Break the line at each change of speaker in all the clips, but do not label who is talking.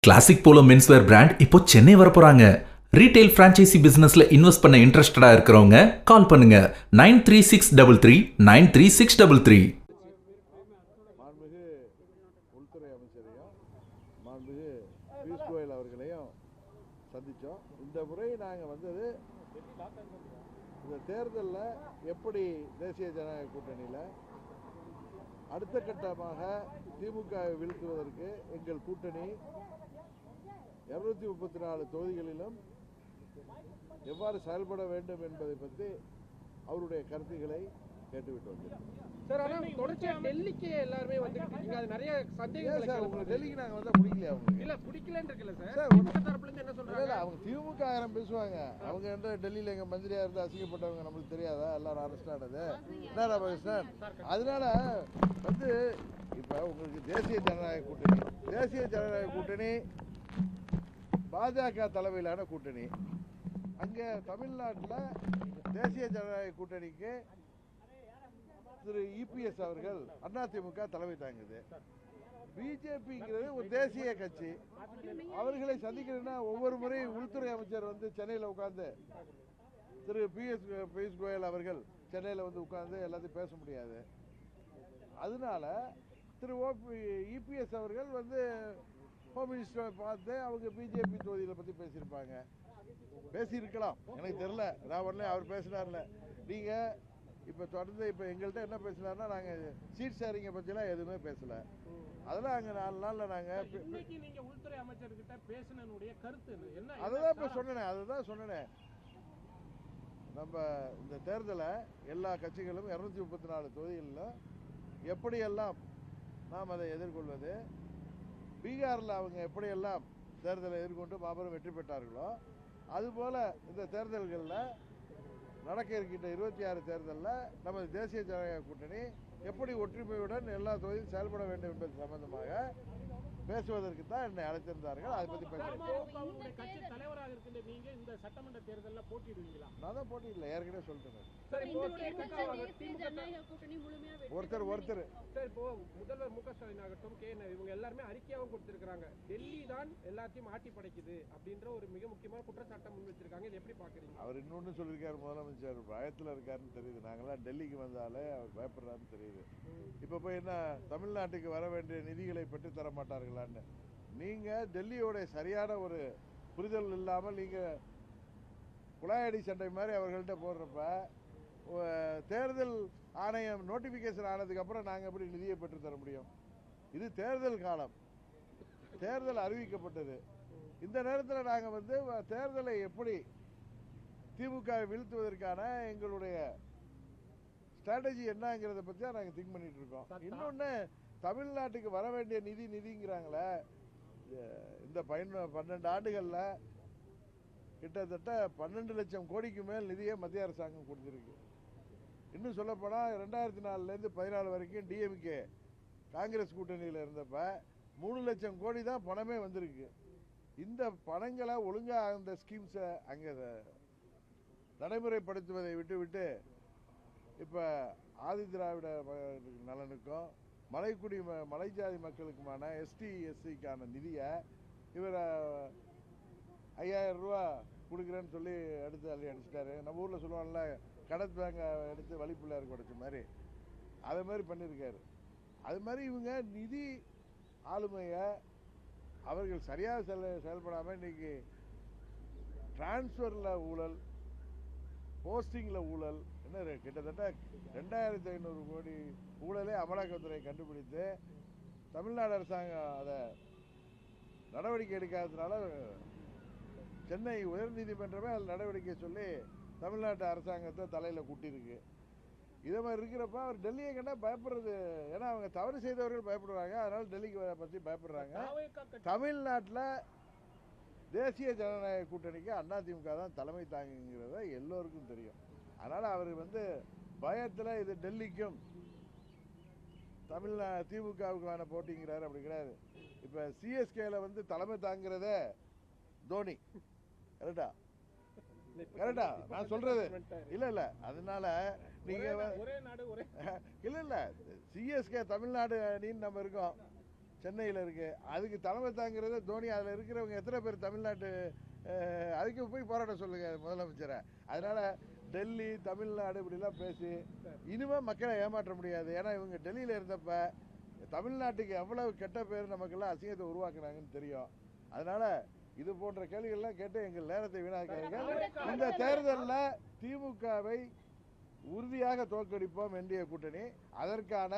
Classic polo menswear brand இப்போ Chennai வரப்போறாங்க. Retail franchisee பிசினஸ்ல invest பண்ண இன்ட்ரெஸ்டடா இருக்கிறவங்க கால் பண்ணுங்க 9363393633.
மாண்புமிகு உள்துறை அமைச்சரையும் மாண்புமிகு பியூஷ் கோயல் அவர்களையும் சந்தித்தோம். இந்த முறை நாங்கள் வந்தது இந்த தேர்தலில் எப்படி தேசிய ஜனநாயக கூட்டணியில் அடுத்த கட்டமாக திமுகவை வீழ்த்துவதற்கு எங்கள் கூட்டணி 234 தொகுதிகளிலும் எவ்வாறு செயல்பட வேண்டும் என்பதை பற்றி அவருடைய கருத்துக்களை கேட்டுவிட்டு வந்தோம்.
சார், ஆனா தொடர்ச்சியா டெல்லிக்கு எல்லாரும் வந்துட்டு இருக்கீங்க. அது நிறைய சந்தேகங்களை
சார்,
கிளப்புது.
உங்களுக்கு டெல்லிக்கு நாங்கள் வந்தால் பிடிக்கலையா உங்களுக்கு?
இல்ல பிடிக்கலன்னு இருக்குல்ல சார்.
சார்,
திமுக தரப்புல இருந்து என்ன
இல்ல,
சொல்றாங்க?
அவங்க திமுக ஆயிரம் பேசுவாங்க. அவங்க வந்து டெல்லியில் எங்கள் மந்திரியா இருந்து அசிங்கப்பட்டவங்க நம்மளுக்கு தெரியாதா? எல்லாரும் அரெஸ்ட் ஆனது என்ன ராமகிருஷ்ணன். அதனால வந்து இப்போ உங்களுக்கு தேசிய ஜனநாயக கூட்டணி பாஜக தலைமையிலான கூட்டணி. அங்கே தமிழ்நாட்டில் தேசிய ஜனநாயக கூட்டணிக்கு திரு இபிஎஸ் அவர்கள் அதிமுக தலைமை தாங்குது. பிஜேபிங்கிறது ஒரு தேசிய கட்சி. அவர்களை சந்திக்கணும்னா ஒவ்வொரு முறையும் உள்துறை அமைச்சர் வந்து சென்னையில் உட்கார்ந்து திரு பியூஷ் கோயல் அவர்கள் சென்னையில் வந்து உட்கார்ந்து எல்லாத்தையும் பேச முடியாது. அதனால திரு இபிஎஸ் அவர்கள் வந்து ஹோம் மினிஸ்டரை பார்த்து அவங்க பிஜேபி தொகுதிகளை பற்றி பேசியிருக்கலாம், எனக்கு தெரியல. நான் உடனே அவர் பேசினார்ல. நீங்கள் இப்போ தொடர்ந்து இப்போ எங்கள்கிட்ட என்ன பேசினார்னா, நாங்கள் சீட் ஷேரிங்கை பற்றிலாம் எதுவுமே பேசலை. அதெல்லாம் அங்கே 4 நாளில் நாங்கள்
நீங்க உள்துறை அமைச்சர்கிட்ட பேசினுடைய கருத்து என்ன?
அதுதான் இப்போ சொன்னேன். நம்ம இந்த தேர்தலை எல்லா கட்சிகளும் 234 தொகுதிகளிலும் எப்படியெல்லாம் நாம் அதை எதிர்கொள்வது, பீகாரில் அவங்க எப்படியெல்லாம் தேர்தலை எதிர்கொண்டு மாபெரும் வெற்றி பெற்றார்களோ அதுபோல் இந்த தேர்தல்களில் நடக்க இருக்கின்ற 26 தேர்தலில் நமது தேசிய ஜனநாயக கூட்டணி எப்படி ஒற்றுமையுடன் எல்லா தொகுதியும் செயல்பட வேண்டும் என்பது சம்பந்தமாக பேசுவதற்கு தான் என்னை அழைத்திருந்தார்கள். அதை பற்றி பேசுகிறேன்.
கட்சி தலைவராக இருக்கின்ற நீங்க இந்த சட்டமன்ற தேர்தலில் போட்டியிடுவீங்களா?
நான் தான் போட்டியிடல, ஏற்கனவே சொல்லிட்டேன். ஒருத்தர்
சார், இப்போ முதல்வர் மு க ஸ்டாலின் ஆகட்டும், இவங்க எல்லாருமே அறிக்கையாகவும் கொடுத்திருக்காங்க. டெல்லி தான் எல்லாத்தையும் ஆட்டி படைக்குது அப்படின்ற ஒரு மிக முக்கியமான குற்றச்சாட்டை முன் வச்சிருக்காங்க. இது எப்படி பாக்குறீங்க?
அவர் இன்னொன்னு சொல்லியிருக்காரு, முதலமைச்சர் பயத்தில் இருக்காருன்னு தெரியுது. நாங்களாம் டெல்லிக்கு வந்தாலே அவர் பயப்படுறாருன்னு தெரியுது. இப்போ போய் என்ன தமிழ்நாட்டுக்கு வர வேண்டிய நிதிகளை பெற்று தர மாட்டார்களான்னு நீங்கள் டெல்லியோட சரியான ஒரு புரிதல் இல்லாமல் நீங்கள் குழாயடி சண்டை மாதிரி அவர்கள்ட்ட போடுறப்ப தேர்தல் ஆணையம் நோட்டிஃபிகேஷன் ஆனதுக்கப்புறம் நாங்கள் எப்படி நிதியை பெற்று தர முடியும்? இது தேர்தல் காலம், தேர்தல் அறிவிக்கப்பட்டது. இந்த நேரத்தில் நாங்கள் வந்து தேர்தலை எப்படி திமுக வீழ்த்துவதற்கான எங்களுடைய ஸ்ட்ராட்டஜி என்னங்கிறத பற்றி தான் நாங்கள் திங்க் பண்ணிட்டு இருக்கோம். இன்னொன்று, தமிழ்நாட்டுக்கு வர வேண்டிய நிதிங்கிறாங்களே, இந்த 12 ஆண்டுகளில் கிட்டத்தட்ட 12 லட்சம் கோடிக்கு மேல் நிதியை மத்திய அரசாங்கம் கொடுத்துருக்கு. இன்னும் சொல்லப்போனால் 2004லேருந்து 14 வரைக்கும் டிஎம்கே காங்கிரஸ் கூட்டணியில் இருந்தப்ப 3 லட்சம் கோடி தான் பணமே வந்திருக்கு. இந்த பணங்களை ஒழுங்காக அந்த ஸ்கீம்ஸை அங்கே நடைமுறைப்படுத்துவதை விட்டு இப்போ ஆதி திராவிட நலனுக்கும் மலைஜாதி மக்களுக்குமான ST/SCக்கான நிதியை இவர் 5000 ரூபா கொடுக்குறேன்னு சொல்லி எடுத்து அடிச்சிட்டாரு. நம்ம ஊரில் சொல்லுவாங்கல்ல, கடத் பேங்க எடுத்து வழிப்பிள்ளையாருக்கு உடைச்ச மாதிரி, அதை மாதிரி பண்ணியிருக்காரு. அது மாதிரி இவங்க நிதி ஆளுமையை அவர்கள் சரியாக செயல்படாமல் இன்னைக்கு டிரான்ஸ்ஃபரில் ஊழல், போஸ்டிங்கில் ஊழல், என்ன கிட்டத்தட்ட 2500 கோடி ஊழலே அமலாக்கத்துறை கண்டுபிடித்து தமிழ்நாடு அரசாங்கம் அதை நடவடிக்கை எடுக்காததுனால சென்னை உயர்நீதிமன்றமே அதில் நடவடிக்கை சொல்லி தமிழ்நாட்டு அரசாங்கத்தை தலையில் கூட்டியிருக்கு. இதே மாதிரி இருக்கிறப்ப அவர் டெல்லியை கண்டால் பயப்படுறது. ஏன்னா அவங்க தவறு செய்தவர்கள் பயப்படுறாங்க, அதனால டெல்லிக்கு பற்றி பயப்படுறாங்க. தமிழ்நாட்டில் தேசிய ஜனநாயக கூட்டணிக்கு அதிமுக தான் தலைமை தாங்குங்கிறத எல்லோருக்கும் தெரியும். அதனால் அவர் வந்து பயத்தில் இது டெல்லிக்கும் திமுகவுக்கான போட்டிங்கிறாரு. அப்படி கிடையாது. இப்போ சிஎஸ்கேல வந்து தலைமை தாங்கிறதே தோனி. கரெக்டா நான் சொல்றது? இல்ல அதனால நீங்க இல்ல சிஎஸ்கே தமிழ்நாடு அணின்னு நம்ம இருக்கோம். சென்னையில் இருக்கு. அதுக்கு தலைமை தாங்கிறது தோனி. அதில் இருக்கிறவங்க எத்தனை பேர் தமிழ்நாட்டு அதுக்கு போய் போராட்ட சொல்லுங்க முதலமைச்சரை. அதனால டெல்லி தமிழ்நாடு இப்படிலாம் பேசி இனிமேல் மக்களை ஏமாற்ற முடியாது. ஏன்னா இவங்க டெல்லியில் இருந்தப்ப தமிழ்நாட்டுக்கு எவ்வளவு கெட்ட பேர் நமக்கெல்லாம் அசிங்கத்தை உருவாக்குறாங்கன்னு தெரியும். அதனால இது போன்ற கேள்விகள்லாம் கேட்டு எங்கள் நேரத்தை வீணாக்காதீர்கள். இந்த தேர்தலில் திமுகவை உறுதியாக தோற்கடிப்போம் என்டிஏ கூட்டணி. அதற்கான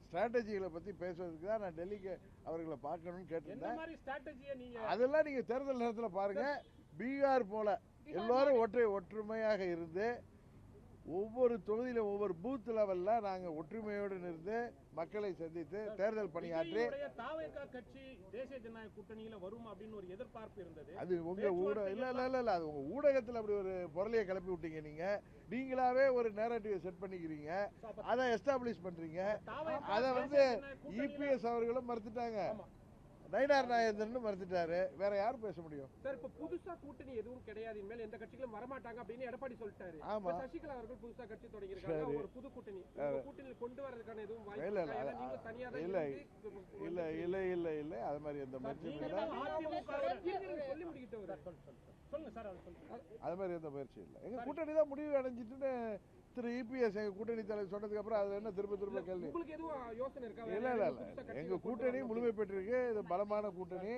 ஸ்ட்ராட்டஜிகளை பத்தி பேசுவதற்கு தான் நான் டெல்லிக்கு அவர்களை பார்க்கணும்னு கேட்டிருந்தேன். அதெல்லாம் நீங்க தேர்தல் நேரத்தில் பாருங்க. பீகார் போல எல்லாரும் ஒற்றுமையாக இருந்து ஒவ்வொரு தொகுதியில ஒவ்வொரு பூத் லெவல்ல நாங்க ஒற்றுமையோடு இருந்து மக்களை சந்தித்து தேர்தல் பணியாற்றி
கட்சி தேசிய ஜனநாயக கூட்டணியில வரும் அப்படின்னு ஒரு எதிர்பார்ப்பு இருந்தது.
அது உங்க ஊடகம் இல்ல அது உங்க ஊடகத்தில் அப்படி ஒரு பொருளையை கிளப்பி விட்டீங்க. நீங்களாவே ஒரு நேரட்டிவ் செட் பண்ணிக்கிறீங்க, அதை எஸ்டாப்ளிஷ் பண்றீங்க. அதை வந்து இபிஎஸ் அவர்களும் மறுத்துட்டாங்க, நயினார் நாகேந்திரன் மறுத்துட்டாரு. வேற யாரும் பேச முடியும்?
சார் இப்ப புதுசா கூட்டணி எதுவும் கிடையாது, இனிமேல் எந்த கட்சிகளும் வரமாட்டாங்க அப்படின்னு எடப்பாடி சொல்லிட்டாரு.
ஆமா,
சசிகலா அவர்கள் புதுசா கட்சி தொடங்கியிருக்காங்க, ஒரு புது கூட்டணி. கூட்டணியில் கொண்டு வரதுக்கான எதுவும் வாய்ப்பு
இல்ல அது மாதிரி எந்த முயற்சியும் இல்லை.
சொல்லி முடிக்கிட்டவர்
சொல்லுங்க சார்.
அது மாதிரி எந்த முயற்சியும் இல்லை. எங்க கூட்டணி தான் முடிவு அடைஞ்சிட்டுன்னு திரு இபிஎஸ் எங்க கூட்டணி தலைவர் சொன்னதுக்கு அப்புறம் அது என்ன திரும்ப கேள்வி?
உங்களுக்கு எதுவும் யோசனை இருக்கா?
இல்ல எங்க கூட்டணி முழுமை பெற்றிருக்கு. இது பலமான கூட்டணி.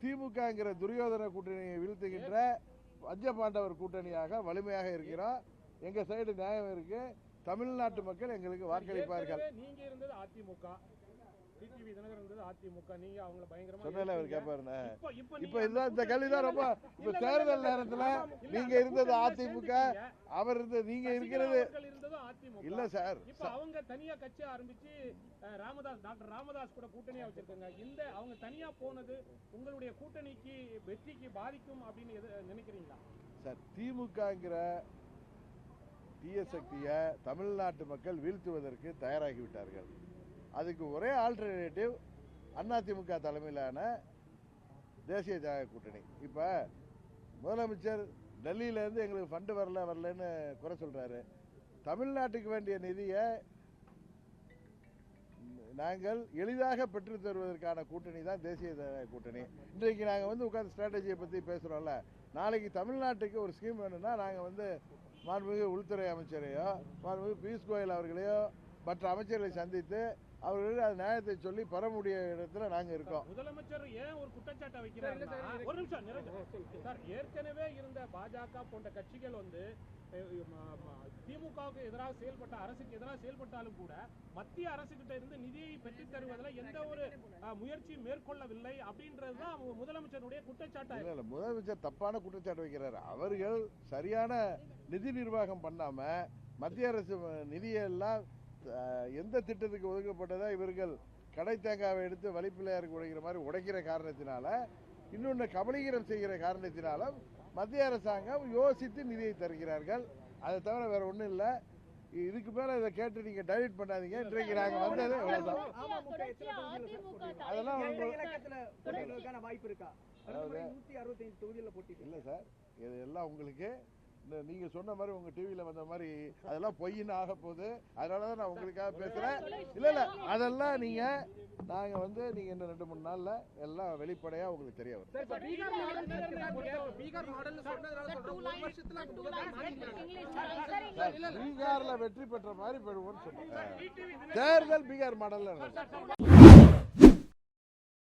திமுகங்கிற துரியோதன கூட்டணியை வீழ்த்துகின்ற பஞ்சபாண்டவர் கூட்டணியாக வலிமையாக இருக்கிறோம். எங்க சைடு நியாயம் இருக்கு. தமிழ்நாட்டு மக்கள் எங்களுக்கு வாக்களிப்பார்கள்.
நீங்க இருந்தது அதிமுக, டிடிவி தினகரன் இருந்தது அதிமுக. நீங்க அவங்களை பயங்கரமா
சொன்னல அவர் கேட்பாருன்னு. இப்ப இதுதான் இந்த கேள்விதான் ரொம்ப. இப்ப தேர்தல் நேரத்துல நீங்க இருந்தது அதிமுக, அவர் இருந்தது, நீங்க இருக்கிறது இல்ல சார்.
இப்ப அவங்க தனியா கட்சி ஆரம்பிச்சு டாக்டர் ராமதாஸ் கூட கூட்டணியா வச்சிருக்காங்க. இந்த அவங்க தனியா போனது உங்களுடைய கூட்டணிக்கு வெற்றிக்கு பாதிக்கும் அப்படின்னு நினைக்கிறீங்களா
சார்? திமுகங்கிற தீய சக்தியை தமிழ்நாட்டு மக்கள் வீழ்த்துவதற்கு தயாராகி விட்டார்கள். அதுக்கு ஒரே ஆல்டர்னேட்டிவ் அதிமுக தலைமையிலான தேசிய ஜனநாயக கூட்டணி. இப்போ முதலமைச்சர் டெல்லியிலேருந்து எங்களுக்கு ஃபண்டு வரலன்னு குறை சொல்கிறாரு. தமிழ்நாட்டுக்கு வேண்டிய நிதியை நாங்கள் எளிதாக பெற்று தருவதற்கான கூட்டணி தான் தேசிய ஜனநாயக கூட்டணி. இன்றைக்கு நாங்கள் வந்து உட்காந்து ஸ்ட்ராட்டஜியை பற்றி பேசுகிறோம்ல. நாளைக்கு தமிழ்நாட்டுக்கு ஒரு ஸ்கீம் வேணும்னா நாங்கள் வந்து மாண்புமிகு உள்துறை அமைச்சரையோ மாண்புமிகு பியூஷ் கோயல் அவர்களையோ மற்ற அமைச்சர்களை சந்தித்து அவர்கள் அது நியாயத்தை சொல்லி பெற முடிய இடத்துல நாங்க இருக்கோம்.
முதலமைச்சர் ஏன் ஒரு குற்றச்சாட்டை வைக்கிறாங்க? ஒரு நிமிஷம் சார். ஏற்கனவே இருந்த பாஜக போன்ற கட்சிகள் வந்து திமுகவுக்கு எதிராக செயல்பட்ட, அரசுக்கு எதிராக செயல்பட்டாலும் கூட மத்திய அரசு கிட்ட இருந்து நிதியை பெற்றுத் தருவதில் எந்த ஒரு முயற்சியும் மேற்கொள்ளவில்லை அப்படின்றதுதான் முதலமைச்சருடைய குற்றச்சாட்டு.
இல்ல, முதலமைச்சர் தப்பான குற்றச்சாட்டு வைக்கிறார். அவர்கள் சரியான நிதி நிர்வாகம் பண்ணாம மத்திய அரசு நிதியெல்லாம் எந்த திட்டத்துக்கு ஒதுக்கப்பட்டதோ இவர்கள் கடை தேங்காவை எடுத்து வலிப்பிள்ளையாருக்கு உடைக்கிற மாதிரி உடைக்கிற காரணத்தினால, இன்னொன்று கபலீகரம் செய்கிற காரணத்தினால மத்திய அரசாங்கம் யோசித்து நிதியை தருகிறார்கள். அதை தவிர வேற ஒன்றும் இல்லை. இதுக்கு மேல இதை கேட்டு நீங்க டைவர்ட் பண்ணாதீங்க. இன்றைக்கு நாங்க வந்தது அதெல்லாம்
வாய்ப்பு இருக்கா?
இல்ல சார், இது எல்லாம் உங்களுக்கு நீங்க சொன்ன மாதிரி உங்க டிவியில வந்த மாதிரி அதெல்லாம் பொய்ன்னு ஆக போகுது. அதனாலதான் நான் உங்களுக்காக பேசுறேன். இல்ல அதெல்லாம் நாங்க வந்து நீங்க இந்த 2-3 நாள்ல எல்லாம் வெளிப்படையா உங்களுக்கு தெரிய வரும். பீகார்ல வெற்றி பெற்ற மாதிரி பெறுவோம்னு சொல்றேன். தேர்தல் பீகார் மாடல்ல